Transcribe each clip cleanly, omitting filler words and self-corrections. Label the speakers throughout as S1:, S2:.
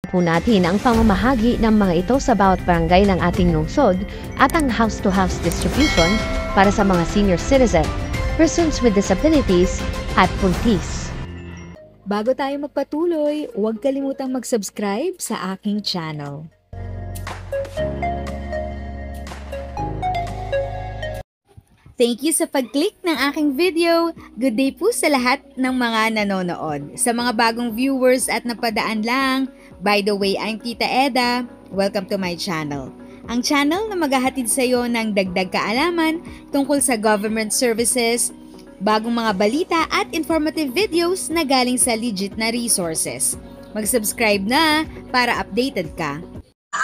S1: po natin ang pamamahagi ng mga ito sa bawat barangay ng ating lungsod at ang house-to-house distribution para sa mga senior citizen, persons with disabilities at puntis.
S2: Bago tayo magpatuloy, huwag kalimutang mag-subscribe sa aking channel. Thank you sa pag-click ng aking video. Good day po sa lahat ng mga nanonood. Sa mga bagong viewers at napadaan lang, by the way, I'm Tita Eda. Welcome to my channel. Ang channel na maghahatid sa iyo ng dagdag kaalaman tungkol sa government services, bagong mga balita at informative videos na galing sa legit na resources. Mag-subscribe na para updated ka.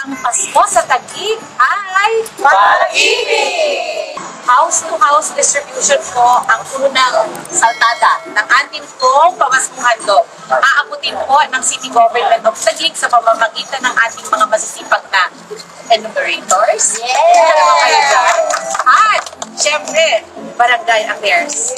S3: Ang Pasko sa Taguig ay pag-ibig! House-to-house distribution po ang unang saltada ng ating pong pamaskong handog. Aabutin po ng City Government of Taguig sa pamamagitan ng ating mga masisipag na enumerators. Dalawa kayo dyan. At, syempre, barangay affairs.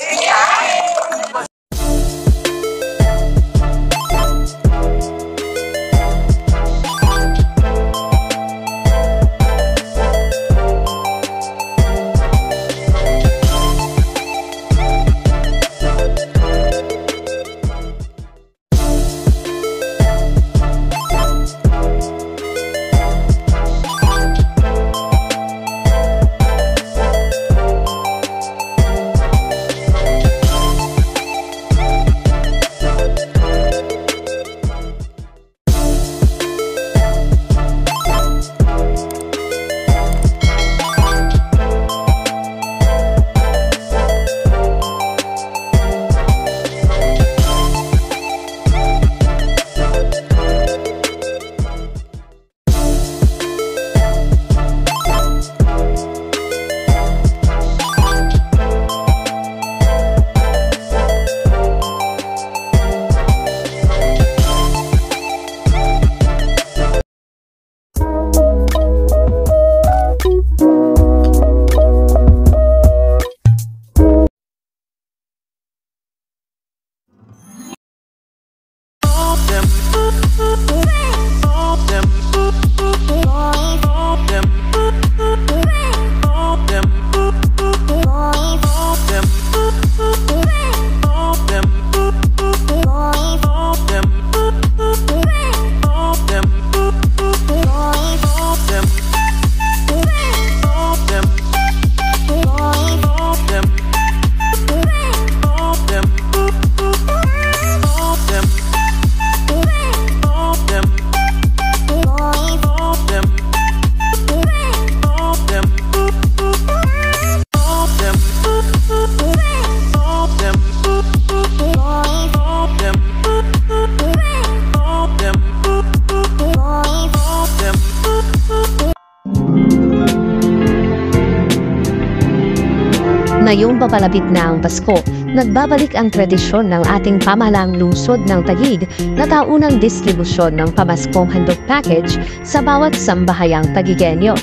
S1: Ngayong papalapit na ang Pasko, nagbabalik ang tradisyon ng ating pamahalaang lungsod ng Taguig na taunang distribusyon ng pamaskong handog package sa bawat sambahayang Taguigenyo.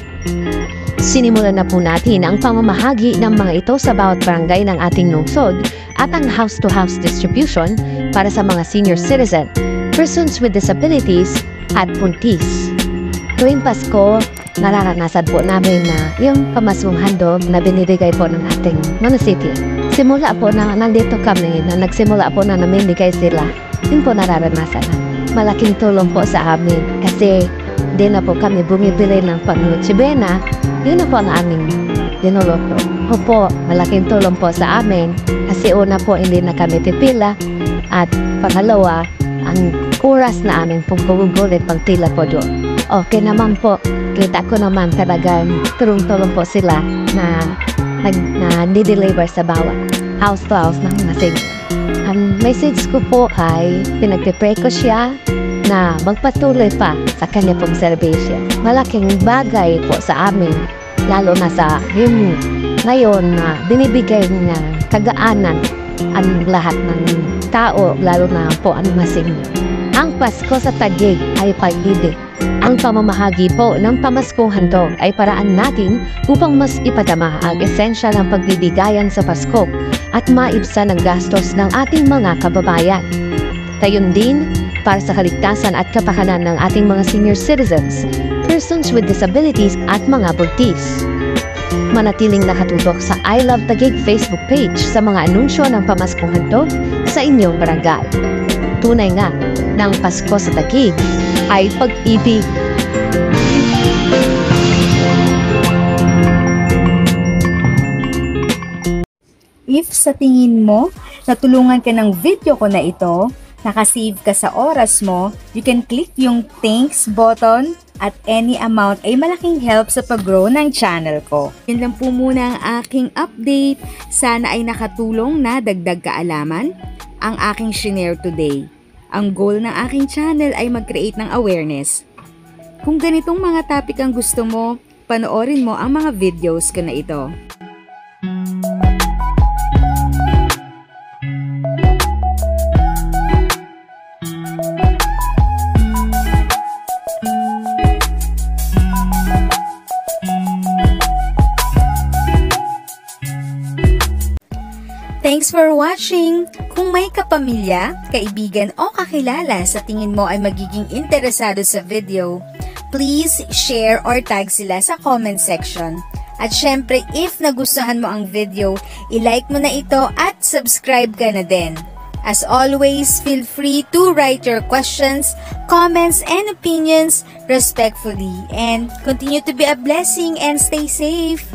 S1: Sinimulan na po natin ang pamamahagi ng mga ito sa bawat barangay ng ating lungsod at ang house-to-house distribution para sa mga senior citizen, persons with disabilities at puntis. Tuwing Pasko, nararanasan po namin na yung pamaskong handog na binibigay po ng ating munisipyo. Simula po na nandito kami na nagsimula po na namimigay sila, yun po nararanasan. Malaking tulong po sa amin kasi di na po kami bumibili ng pang-Noche-Buena, yun na po ang aming dinuluto. Opo, malaking tulong po sa amin kasi una po hindi na kami pipila at pangalawa, ang oras na amin pong gugulit pang tila po doon. Okay naman po, kita ko naman talagang tulong-tulong po sila na nag-deliver sa bawat house-to-house ng mga senior. Ang message ko po ay pinagpipray ko siya na magpatuloy pa sa kanya pong serbisyo. Malaking bagay po sa amin, lalo na sa yung ngayon na binibigay niya kagaanan ang lahat ng tao, lalo na po ang mga senior. Ang Pasko sa Taguig ay pag-ibig. Ang pamamahagi po ng pamaskong handog ay paraan natin upang mas ipadama ang esensya ng pagbibigayan sa Pasko at maibsan ang gastos ng ating mga kababayan. Gayon din, para sa kaligtasan at kapakanan ng ating mga senior citizens, persons with disabilities at mga buntis. Manatiling nakatutok sa I Love Taguig Facebook page sa mga anunsyo ng pamaskong handog sa inyong barangay. Tunay nga, ng Pasko sa Taguig ay pag-ibig.
S2: If sa tingin mo, natulungan ka ng video ko na ito, nakasave ka sa oras mo, you can click yung thanks button at any amount ay malaking help sa pag-grow ng channel ko. Yun lang po muna ang aking update. Sana ay nakatulong na dagdag kaalaman ang aking shinare today. Ang goal ng aking channel ay mag-create ng awareness. Kung ganitong mga topic ang gusto mo, panoorin mo ang mga videos ko na ito. Thanks for watching! Kung may kapamilya, kaibigan o kakilala sa tingin mo ay magiging interesado sa video, please share or tag sila sa comment section. At syempre, if nagustuhan mo ang video, i-like mo na ito at subscribe ka na din. As always, feel free to write your questions, comments, and opinions respectfully. And continue to be a blessing and stay safe!